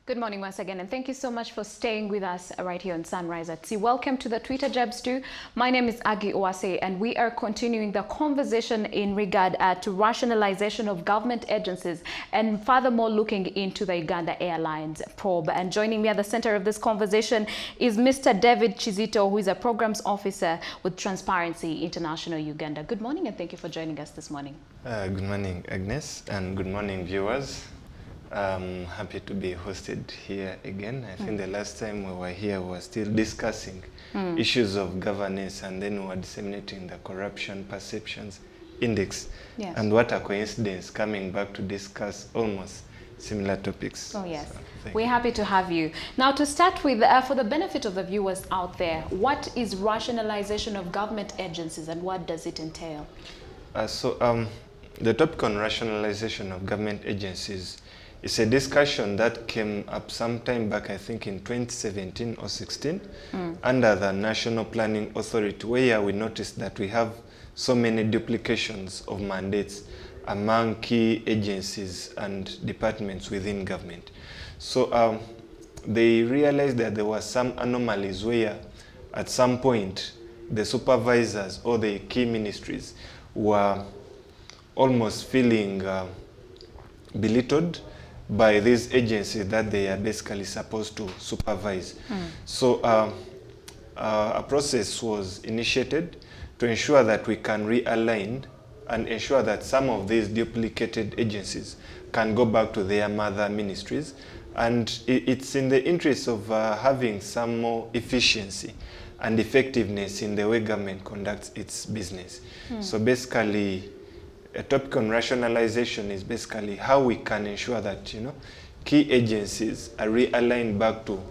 Good morning once again, and thank you so much for staying with us right here on Sunrise at Sea. Welcome to the Twitter Jabs too. My name is Agi Owase, and we are continuing the conversation in regard to rationalization of government agencies and furthermore looking into the Uganda Airlines probe. And joining me at the center of this conversation is Mr. David Chizito, who is a programs officer with Transparency International Uganda. Good morning, and thank you for joining us this morning. Good morning, Agnes, and good morning, viewers. I'm happy to be hosted here again. I think the last time we were here, we were still discussing issues of governance, and then we were disseminating the corruption perceptions index. Yes. And what a coincidence, coming back to discuss almost similar topics. Oh, yes. So, we're happy to have you. Now, to start with, for the benefit of the viewers out there, what is rationalization of government agencies and what does it entail? The topic on rationalization of government agencies is a discussion that came up sometime back, I think in 2017 or 16, under the National Planning Authority, where we noticed that we have so many duplications of mandates among key agencies and departments within government. So they realized that there were some anomalies where at some point the supervisors or the key ministries were almost feeling belittled by these agencies that they are basically supposed to supervise. So a process was initiated to ensure that we can realign and ensure that some of these duplicated agencies can go back to their mother ministries. And it's in the interest of having some more efficiency and effectiveness in the way government conducts its business. So basically, a topic on rationalization is basically how we can ensure that, key agencies are realigned back to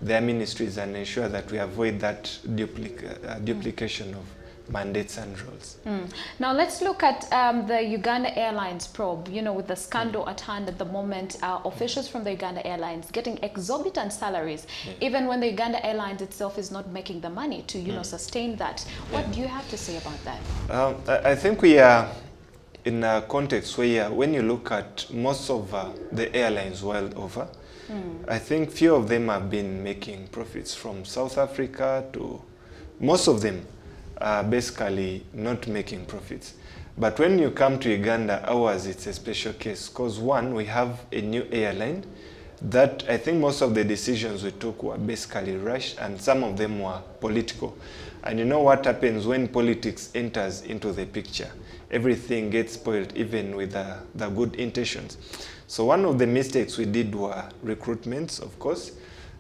their ministries and ensure that we avoid that duplication of mandates and roles. Now let's look at the Uganda Airlines probe. With the scandal at hand at the moment, officials from the Uganda Airlines getting exorbitant salaries, even when the Uganda Airlines itself is not making the money to, sustain that. What do you have to say about that? I think we are in a context where when you look at most of the airlines world over, I think few of them have been making profits. From South Africa to most of them are basically not making profits. But when you come to Uganda, ours, it's a special case because one, we have a new airline that I think most of the decisions we took were basically rushed and some of them were political. And you know what happens when politics enters into the picture? Everything gets spoiled, even with the good intentions. So one of the mistakes we did were recruitments, of course.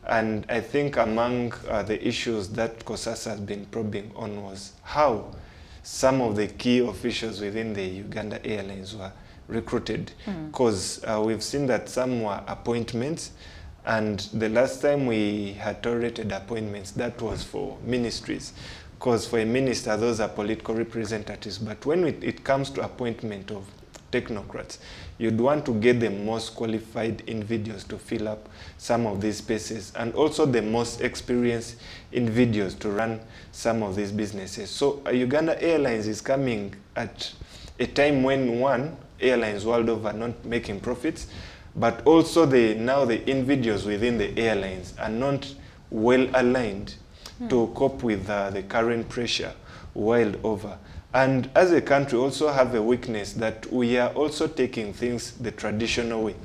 And I think among the issues that COSASE has been probing on was how some of the key officials within the Uganda Airlines were recruited. Because we've seen that some were appointments, and the last time we had tolerated appointments, that was for ministries. Because for a minister, those are political representatives. But when it comes to appointment of technocrats, you'd want to get the most qualified individuals to fill up some of these spaces, and also the most experienced individuals to run some of these businesses. So Uganda Airlines is coming at a time when, one, airlines world over not making profits, but also now the individuals within the airlines are not well aligned to cope with the current pressure world over. And as a country also have a weakness that we are also taking things the traditional way.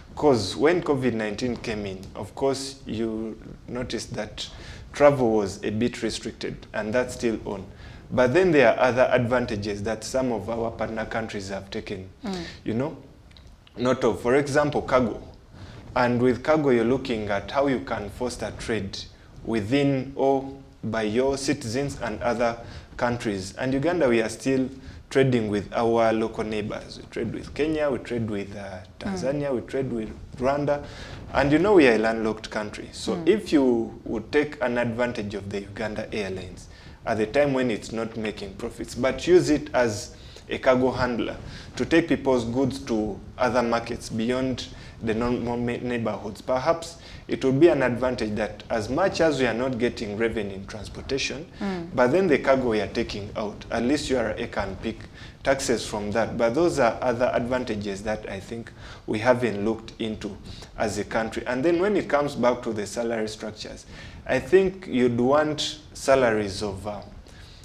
Because when COVID-19 came in, of course, you noticed that travel was a bit restricted, and that's still on. But then there are other advantages that some of our partner countries have taken, note of. For example, cargo. And with cargo, you're looking at how you can foster trade within or by your citizens and other countries. And Uganda, we are still trading with our local neighbors. We trade with Kenya, we trade with Tanzania, we trade with Rwanda. And we are a landlocked country. So if you would take an advantage of the Uganda Airlines at the time when it's not making profits, but use it as a cargo handler to take people's goods to other markets beyond the normal neighborhoods. Perhaps it would be an advantage that as much as we are not getting revenue in transportation, but then the cargo we are taking out, at least URA can pick taxes from that. But those are other advantages that I think we haven't looked into as a country. And then when it comes back to the salary structures, I think you'd want salaries of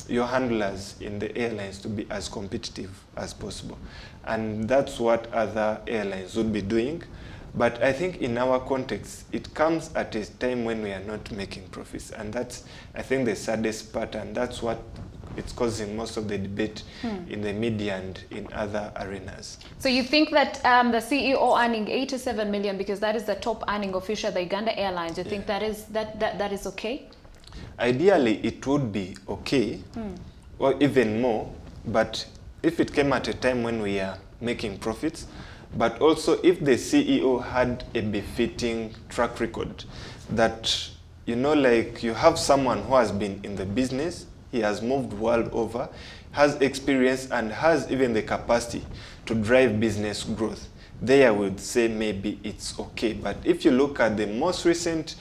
your handlers in the airlines to be as competitive as possible. And that's what other airlines would be doing. But I think in our context, it comes at a time when we are not making profits. And that's, I think, the saddest part. And that's what it's causing most of the debate in the media and in other arenas. So you think that the CEO earning 87 million, because that is the top earning official at the Uganda Airlines, you think that is okay? Ideally, it would be okay, or even more, but if it came at a time when we are making profits, but also if the CEO had a befitting track record, that, you know, like you have someone who has been in the business, he has moved world over, has experience and has even the capacity to drive business growth, there I would say maybe it's okay. But if you look at the most recent,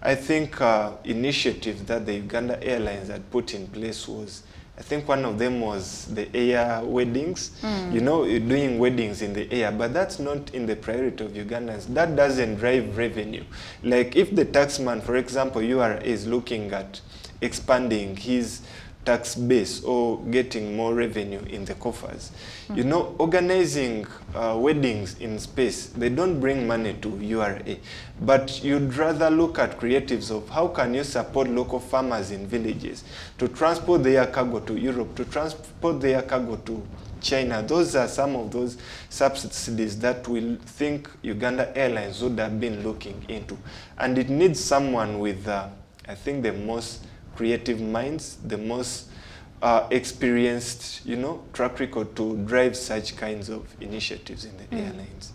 I think, initiative that the Uganda Airlines had put in place was, I think one of them was the air weddings. You know, doing weddings in the air, but that's not in the priority of Ugandans. That doesn't drive revenue. Like if the taxman, for example, URA is looking at expanding his tax base or getting more revenue in the coffers. You know, organizing weddings in space, they don't bring money to URA, but you'd rather look at creatives of how can you support local farmers in villages to transport their cargo to Europe, to transport their cargo to China. Those are some of those subsidies that we think Uganda Airlines would have been looking into. And it needs someone with, I think, the most creative minds, the most experienced, you know, track record to drive such kinds of initiatives in the airlines.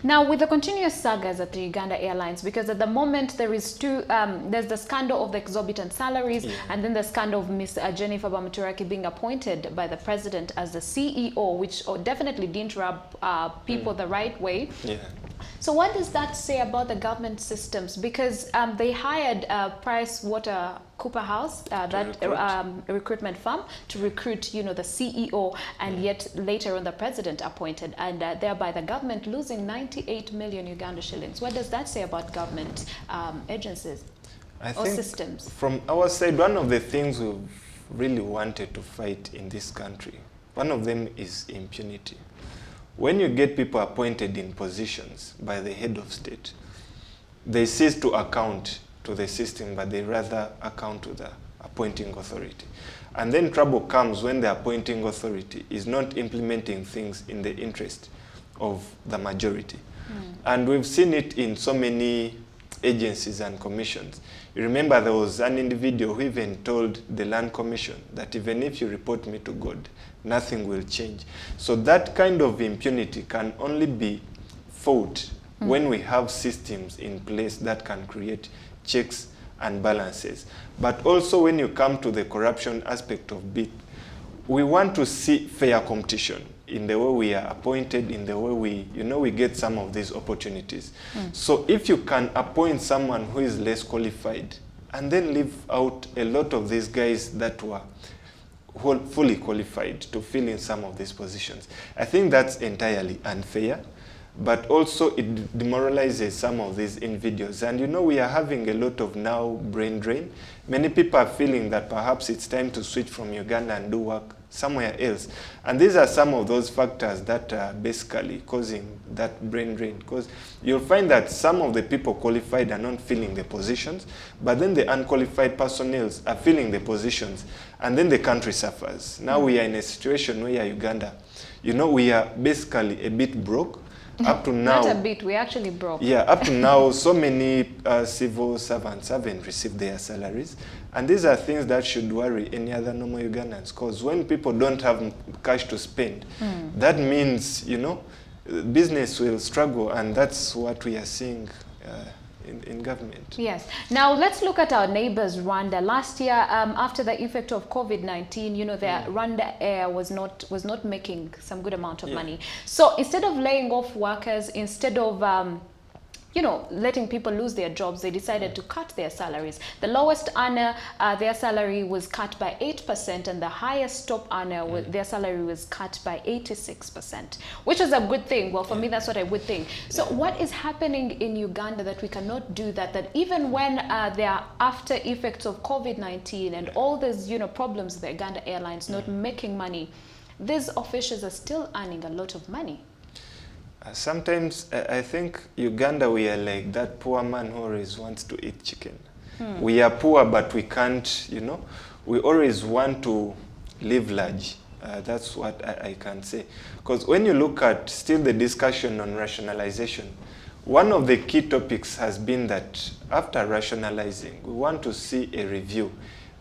Now, with the continuous sagas at the Uganda Airlines, because at the moment there is there's the scandal of the exorbitant salaries, and then the scandal of Ms. Jennifer Bamuturaki being appointed by the president as the CEO, which definitely didn't rub people the right way. So what does that say about the government systems? Because they hired PricewaterhouseCoopers, that recruitment firm, to recruit, you know, the CEO, and yet later on the president appointed, and thereby the government losing 98 million Uganda shillings. What does that say about government agencies or systems? From our side, one of the things we've really wanted to fight in this country, one of them is impunity. When you get people appointed in positions by the head of state, they cease to account to the system, but they rather account to the appointing authority. And then trouble comes when the appointing authority is not implementing things in the interest of the majority. And we've seen it in so many agencies and commissions. You remember there was an individual who even told the Land Commission that even if you report me to God, nothing will change. So that kind of impunity can only be fought when we have systems in place that can create checks and balances. But also when you come to the corruption aspect of it, we want to see fair competition in the way we are appointed, in the way we get some of these opportunities. So if you can appoint someone who is less qualified and then leave out a lot of these guys that were fully qualified to fill in some of these positions, I think that's entirely unfair. But also it demoralizes some of these individuals. And you know, we are having a lot of now brain drain. Many people are feeling that perhaps it's time to switch from Uganda and do work somewhere else. And these are some of those factors that are basically causing that brain drain. Because you'll find that some of the people qualified are not filling the positions, but then the unqualified personnel are filling the positions, and then the country suffers. Now we are in a situation where Uganda, you know, we are basically a bit broke. Up to now, not a bit, we actually broke. Yeah, up to now, so many civil servants haven't received their salaries. And these are things that should worry any other normal Ugandans. Because when people don't have cash to spend, that means, you know, business will struggle. And that's what we are seeing in government. Yes. Now let's look at our neighbors, Rwanda. Last year, after the effect of COVID-19, you know, the Rwanda Air was not making some good amount of money. So instead of laying off workers, instead of you know, letting people lose their jobs, they decided to cut their salaries. The lowest earner, their salary was cut by 8%, and the highest top earner, their salary was cut by 86%, which is a good thing. Well, for me, that's what I would think. So what is happening in Uganda that we cannot do that, that even when there are after effects of COVID-19 and all these, you know, problems with the Uganda Airlines not making money, these officials are still earning a lot of money? Sometimes I think Uganda, we are like that poor man who always wants to eat chicken. We are poor, but we can't, you know, we always want to live large. That's what I can say. Because when you look at still the discussion on rationalization, one of the key topics has been that after rationalizing, we want to see a review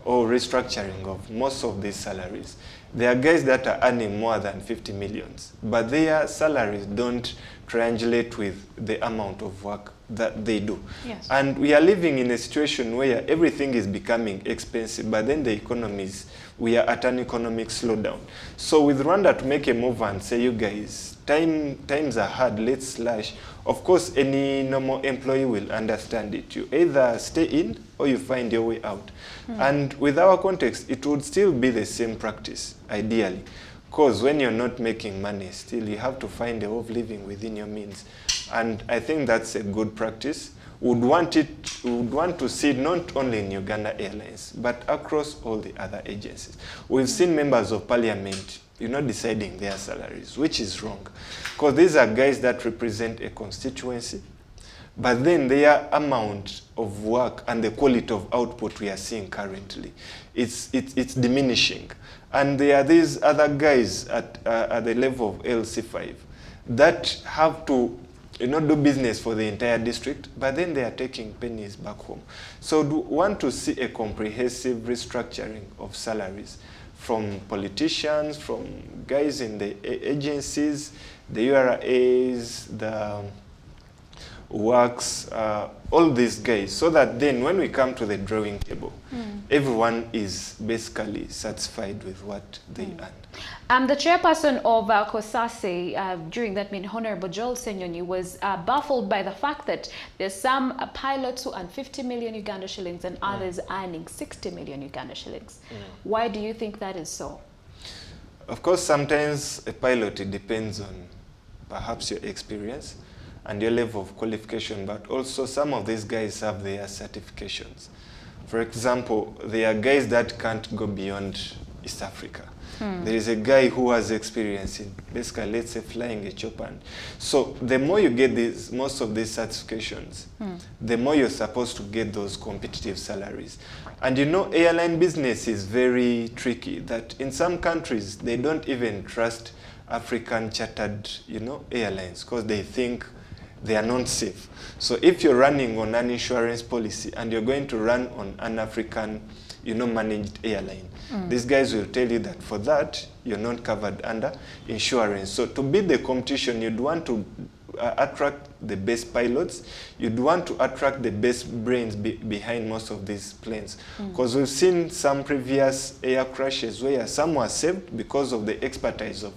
or restructuring of most of these salaries. There are guys that are earning more than 50 millions, but their salaries don't triangulate with the amount of work that they do. Yes. And we are living in a situation where everything is becoming expensive, but then the economies, we are at an economic slowdown. So with Rwanda to make a move and say, you guys, times are hard, let's slash. Of course, any normal employee will understand it. You either stay in or you find your way out. And with our context, it would still be the same practice, ideally. Because when you're not making money, still you have to find a way of living within your means. And I think that's a good practice. Would want to see not only in Uganda Airlines, but across all the other agencies. We've seen members of parliament, you know, deciding their salaries, which is wrong. Because these are guys that represent a constituency, but then their amount of work and the quality of output we are seeing currently, it's diminishing. And there are these other guys at the level of LC5 that have to, you know, do business for the entire district, but then they are taking pennies back home. So we want to see a comprehensive restructuring of salaries from politicians, from guys in the agencies, the URAs, the works, all these guys, so that then when we come to the drawing table, everyone is basically satisfied with what they earn. The chairperson of COSASE during that meeting, Honorable Joel Senyonyi, was baffled by the fact that there's some pilots who earn 50 million Uganda shillings and others earning 60 million Uganda shillings. Why do you think that is so? Of course, sometimes a pilot, it depends on perhaps your experience and your level of qualification, but also some of these guys have their certifications. For example, there are guys that can't go beyond East Africa. There is a guy who has experience in basically, let's say, flying a chopper. So the more you get most of these certifications, the more you're supposed to get those competitive salaries. And you know, airline business is very tricky, that in some countries, they don't even trust African chartered, you know, airlines, because they think they are not safe. So if you're running on an insurance policy and you're going to run on an African, you know, managed airline, these guys will tell you that for that, you're not covered under insurance. So to beat the competition, you'd want to attract the best pilots. You'd want to attract the best brains behind most of these planes. Because we've seen some previous air crashes where some were saved because of the expertise of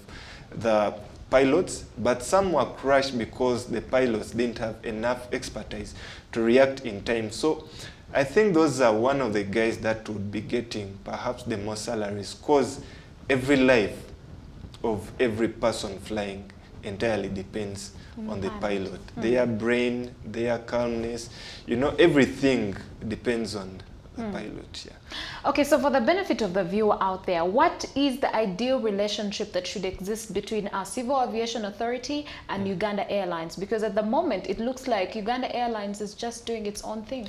the pilots, but some were crashed because the pilots didn't have enough expertise to react in time. So I think those are one of the guys that would be getting perhaps the most salaries, because every life of every person flying entirely depends on the pilot. Their brain, their calmness, you know, everything depends on the pilot. Okay, so for the benefit of the viewer out there, what is the ideal relationship that should exist between our Civil Aviation Authority and Uganda Airlines? Because at the moment, it looks like Uganda Airlines is just doing its own thing.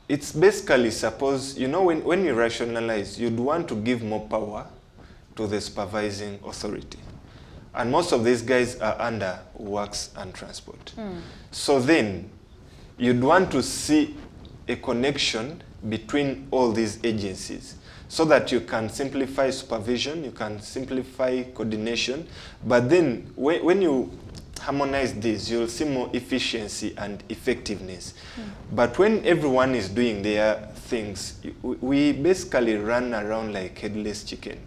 It's basically, suppose, you know, when you rationalize, you'd want to give more power to the supervising authority. And most of these guys are under works and transport. So then, you'd want to see a connection between all these agencies so that you can simplify supervision, you can simplify coordination. But then when you harmonize this, you'll see more efficiency and effectiveness. But when everyone is doing their things, we basically run around like headless chicken.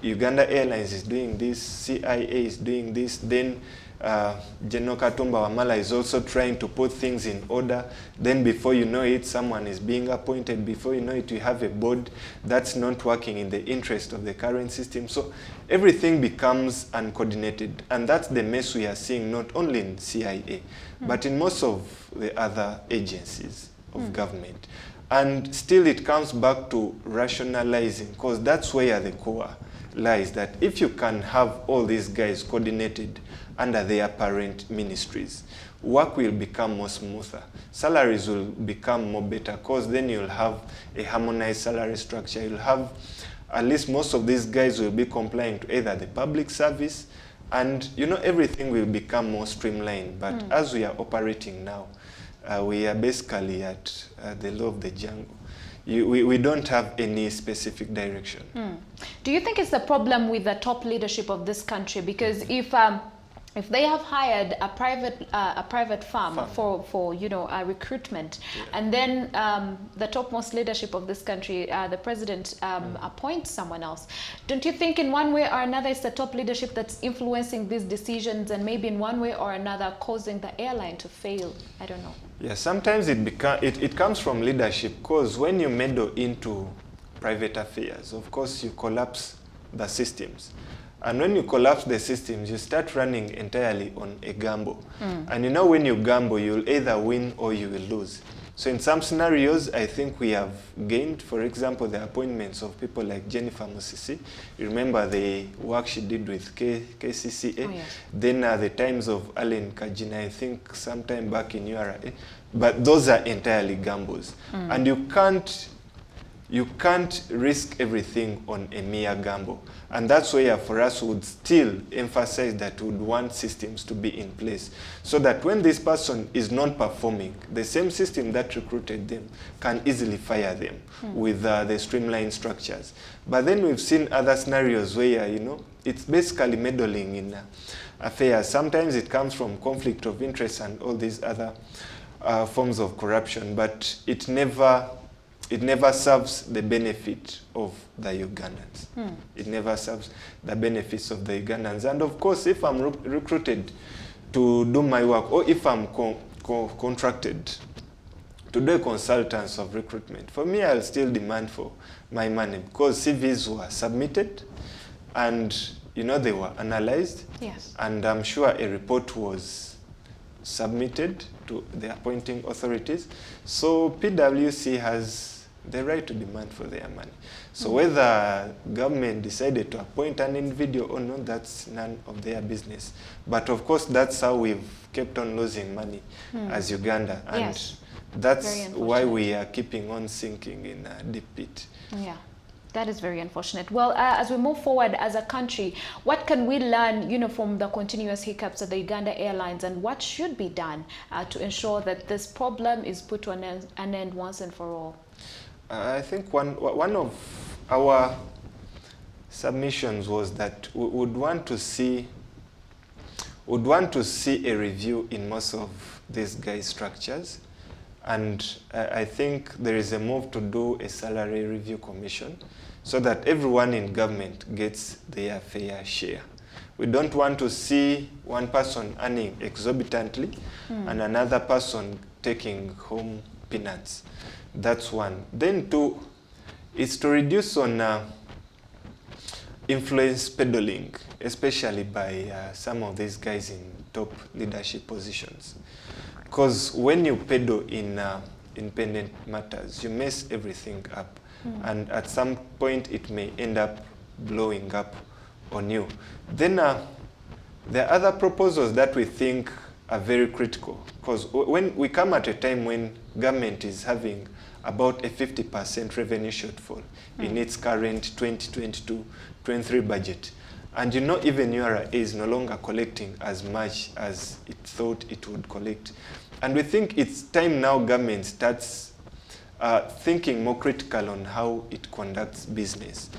Uganda Airlines is doing this, CIA is doing this, then General Katumba Wamala is also trying to put things in order. Then before you know it, someone is being appointed. Before you know it, you have a board that's not working in the interest of the current system. So everything becomes uncoordinated. And that's the mess we are seeing not only in CIA, but in most of the other agencies of government. And still it comes back to rationalizing, because that's where the core lies, that if you can have all these guys coordinated under their parent ministries, work will become more smoother. Salaries will become more better, because then you'll have a harmonized salary structure. You'll have, at least most of these guys will be complying to either the public service, and you know, everything will become more streamlined. But as we are operating now, we are basically at the law of the jungle. We don't have any specific direction. Do you think it's the problem with the top leadership of this country? Because if they have hired a private firm for you know, recruitment, and then the topmost leadership of this country, the president, appoints someone else, don't you think in one way or another it's the top leadership that's influencing these decisions, and maybe in one way or another causing the airline to fail? I don't know. Yeah, sometimes it comes from leadership, because when you meddle into private affairs, of course you collapse the systems. And when you collapse the systems, you start running entirely on a gamble. And you know, when you gamble, you'll either win or you will lose. So in some scenarios, I think we have gained, for example, the appointments of people like Jennifer Musisi. You remember the work she did with KCCA. Oh, yes. Then the times of Allen Kajina, I think sometime back in URA. But those are entirely gambles. And you can't risk everything on a mere gamble. And that's where for us would still emphasize that we would want systems to be in place, so that when this person is not performing, the same system that recruited them can easily fire them with the streamlined structures. But then we've seen other scenarios where, you know, it's basically meddling in affairs. Sometimes it comes from conflict of interest and all these other forms of corruption, but it never serves the benefit of the Ugandans. It never serves the benefits of the Ugandans. And of course, if I'm recruited to do my work, or if I'm contracted to do a consultance of recruitment, for me, I'll still demand for my money, because CVs were submitted and, you know, they were analyzed. Yes. And I'm sure a report was submitted to the appointing authorities. So PwC has the right to demand for their money. So whether government decided to appoint an individual or not, that's none of their business. But of course, that's how we've kept on losing money as Uganda. And Yes. that's why we are keeping on sinking in a deep pit. Yeah. That is very unfortunate. Well, as we move forward as a country, what can we learn, you know, from the continuous hiccups of the Uganda Airlines, and what should be done to ensure that this problem is put to an end once and for all? I think one of our submissions was that we would want to see a review in most of these guys' structures. And I think there is a move to do a salary review commission, so that everyone in government gets their fair share. We don't want to see one person earning exorbitantly and another person taking home peanuts. That's one. Then two, is to reduce on influence peddling, especially by some of these guys in top leadership positions. Because when you peddle in independent matters, you mess everything up. And at some point, it may end up blowing up on you. Then there are other proposals that we think are very critical. Because when we come at a time when government is having about a 50% revenue shortfall in its current 2022-23 budget. And you know, even URA is no longer collecting as much as it thought it would collect. And we think it's time now government starts thinking more critical on how it conducts business.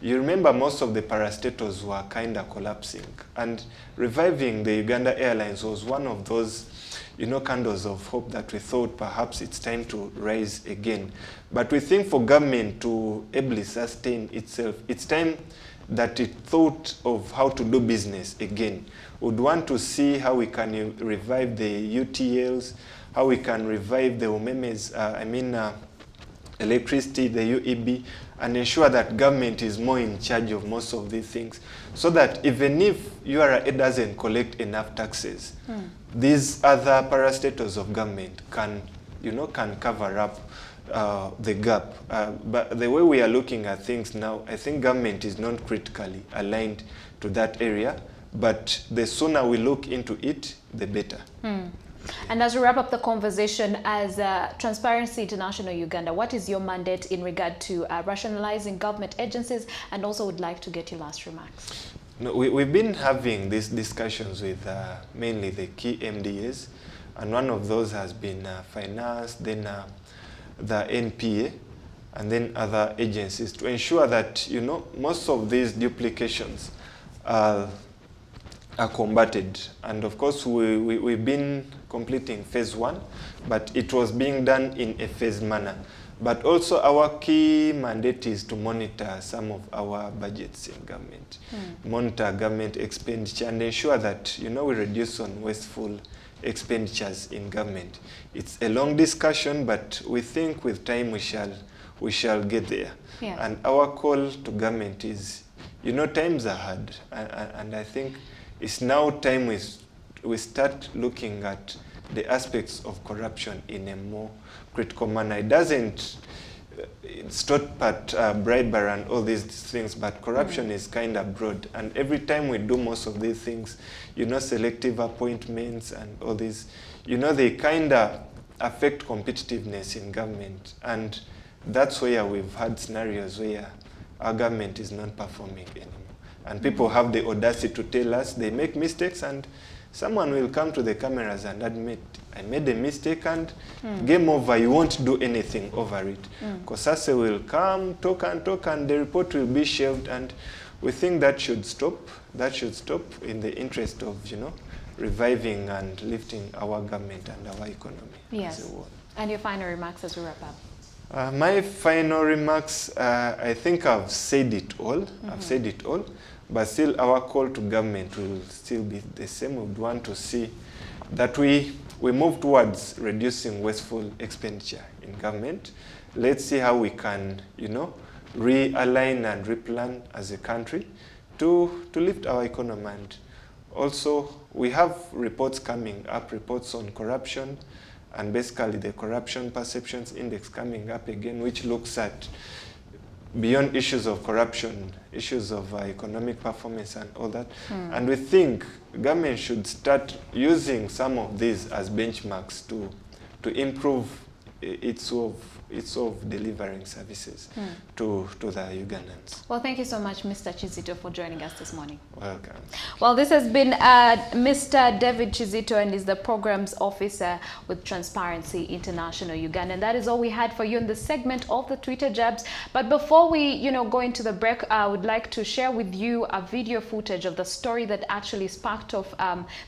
You remember most of the parastatals were kind of collapsing, and reviving the Uganda Airlines was one of those, you know, candles of hope that we thought perhaps it's time to rise again. But we think for government to ably sustain itself, it's time that it thought of how to do business again. Would want to see how we can revive the UTLs, how we can revive the UMEMEs, electricity, the UEB, and ensure that government is more in charge of most of these things, so that even if URA doesn't collect enough taxes, these other parastatals of government can, you know, can cover up the gap. But the way we are looking at things now, I think government is not critically aligned to that area, but the sooner we look into it, the better. And as we wrap up the conversation, as Transparency International Uganda, what is your mandate in regard to rationalizing government agencies? And also would like to get your last remarks. No, we've been having these discussions with mainly the key MDAs, and one of those has been finance, then the NPA, and then other agencies, to ensure that, you know, most of these duplications are combated. And of course, we've been completing phase 1, but it was being done in a phased manner. But also our key mandate is to monitor some of our budgets in government, monitor government expenditure, and ensure that, you know, we reduce on wasteful expenditures in government. It's a long discussion, but we think with time we shall get there. Yeah. And our call to government is, you know, times are hard, and I think it's now time we start looking at the aspects of corruption in a more critical manner. It doesn't stop at bribery and all these things, but corruption is kind of broad. And every time we do most of these things, you know, selective appointments and all these, you know, they kind of affect competitiveness in government. And that's where we've had scenarios where our government is not performing anymore. And people have the audacity to tell us they make mistakes, and someone will come to the cameras and admit, I made a mistake, and game over, you won't do anything over it. COSASE will come, talk, and the report will be shelved, and we think that should stop. That should stop in the interest of, you know, reviving and lifting our government and our economy. Yes. As a whole. And your final remarks as we wrap up. My final remarks, I think I've said it all. I've said it all. But still, our call to government will still be the same. We would want to see that we move towards reducing wasteful expenditure in government. Let's see how we can, you know, realign and replan as a country to lift our economy. And also, we have reports coming up, reports on corruption, and basically the Corruption Perceptions Index coming up again, which looks at beyond issues of corruption, issues of economic performance and all that. And we think government should start using some of these as benchmarks to improve its of delivering services to the Ugandans. Well, thank you so much, Mr. Chizito, for joining us this morning. Welcome. Well, this has been Mr. David Chizito, and is the Programs Officer with Transparency International Uganda. And that is all we had for you in this segment of the Twitter Jabs. But before we, you know, go into the break, I would like to share with you a video footage of the story that actually sparked off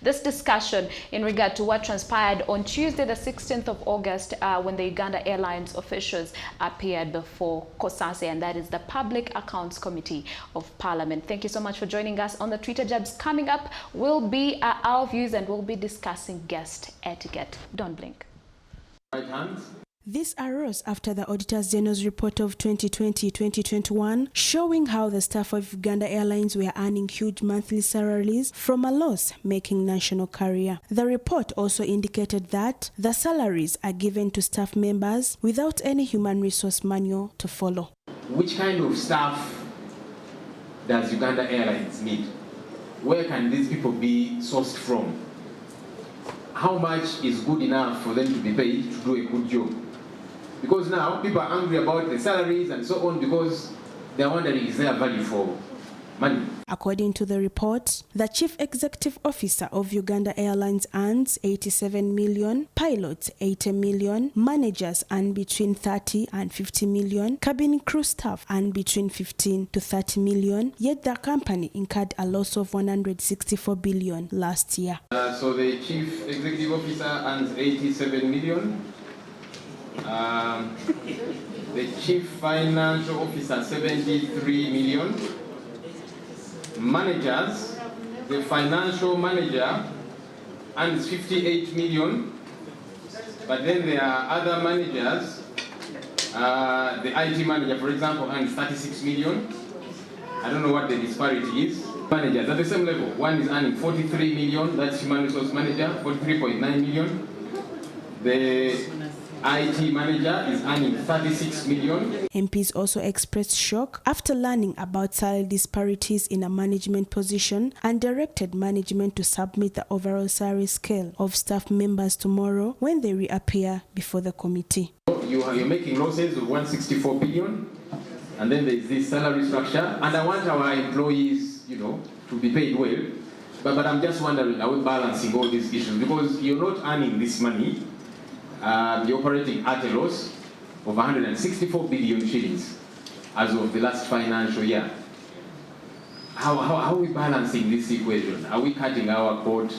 this discussion in regard to what transpired on Tuesday, the 16th of August, when the Uganda Airlines officials appeared before COSASE, and that is the Public Accounts Committee of Parliament. Thank you so much for joining us on the Twitter Jabs. Coming up will be our views, and we'll be discussing guest etiquette. Don't blink. Right hand. This arose after the Auditor General's report of 2020-2021 showing how the staff of Uganda Airlines were earning huge monthly salaries from a loss-making national carrier. The report also indicated that the salaries are given to staff members without any human resource manual to follow. Which kind of staff does Uganda Airlines need? Where can these people be sourced from? How much is good enough for them to be paid to do a good job? Because now people are angry about the salaries and so on, because they're wondering, is there value for money? According to the report, the Chief Executive Officer of Uganda Airlines earns 87 million, pilots 80 million, managers earn between 30 and 50 million, cabin crew staff earn between 15 to 30 million, yet the company incurred a loss of 164 billion last year. So the Chief Executive Officer earns 87 million. The Chief Financial Officer 73 million. Managers, the financial manager earns 58 million, but then there are other managers. The IT manager, for example, earns 36 million. I don't know what the disparity is. Managers at the same level, one is earning 43 million, that's human resource manager, 43.9 million. The IT manager is earning 36 million. MPs also expressed shock after learning about salary disparities in a management position and directed management to submit the overall salary scale of staff members tomorrow when they reappear before the committee. You're making losses of 164 billion, and then there's this salary structure, and I want our employees, to be paid well, but I'm just wondering, are we balancing all these issues? Because you're not earning this money. You're operating at a loss of 164 billion shillings as of the last financial year. How are we balancing this equation? Are we cutting our coat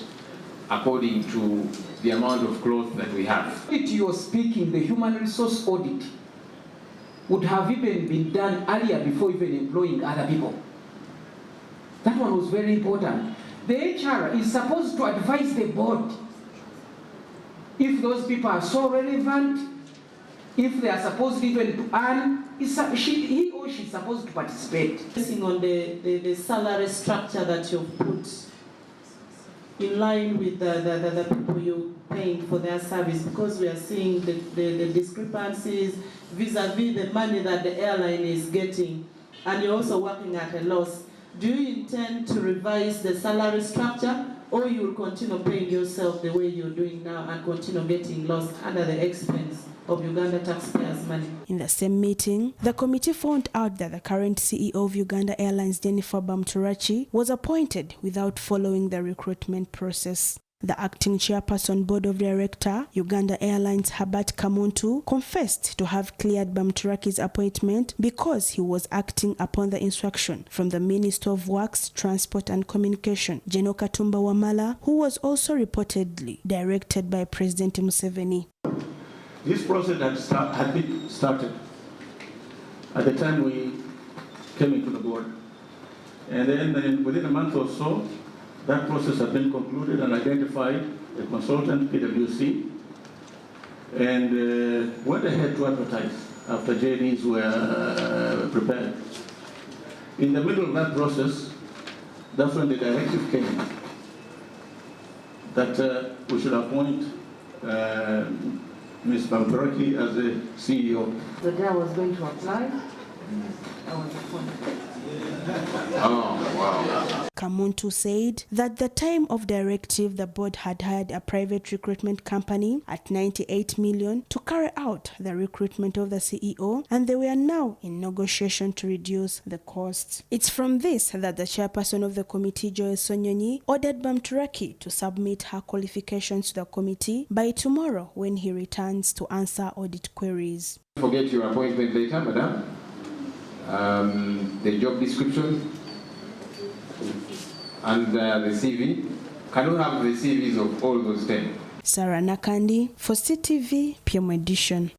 according to the amount of growth that we have? You're speaking, the human resource audit would have even been done earlier before even employing other people. That one was very important. The HR is supposed to advise the board if those people are so relevant, if they are supposed even to earn, he or she is supposed to participate. On the salary structure that you've put in line with the people you're paying for their service, because we are seeing the discrepancies vis-a-vis the money that the airline is getting, and you're also working at a loss. Do you intend to revise the salary structure, or you will continue paying yourself the way you're doing now and continue getting lost under the expense of Uganda taxpayers' money? In the same meeting, the committee found out that the current CEO of Uganda Airlines, Jennifer Bamturachi, was appointed without following the recruitment process. The acting chairperson board of director, Uganda Airlines, Herbert Kamuntu, confessed to have cleared Bamturaki's appointment because he was acting upon the instruction from the Minister of Works, Transport and Communication, General Katumba Wamala, who was also reportedly directed by President Museveni. This process had been started at the time we came into the board. And then within a month or so, that process had been concluded and identified a consultant, PwC, and went ahead to advertise after JDs were prepared. In the middle of that process, that's when the directive came that we should appoint Ms. Bamturaki as the CEO. The day I was going to apply, I was appointed. Oh, wow. Kamuntu said that the time of directive, the board had hired a private recruitment company at 98 million to carry out the recruitment of the CEO, and they were now in negotiation to reduce the costs. It's from this that the chairperson of the committee, Joyce Sonyonyi, ordered Bamturaki to submit her qualifications to the committee by tomorrow when he returns to answer audit queries. Forget your appointment later, madam. The job description and the CV. Can we have the CVs of all those 10? Sarah Nakandi for CTV PM Edition.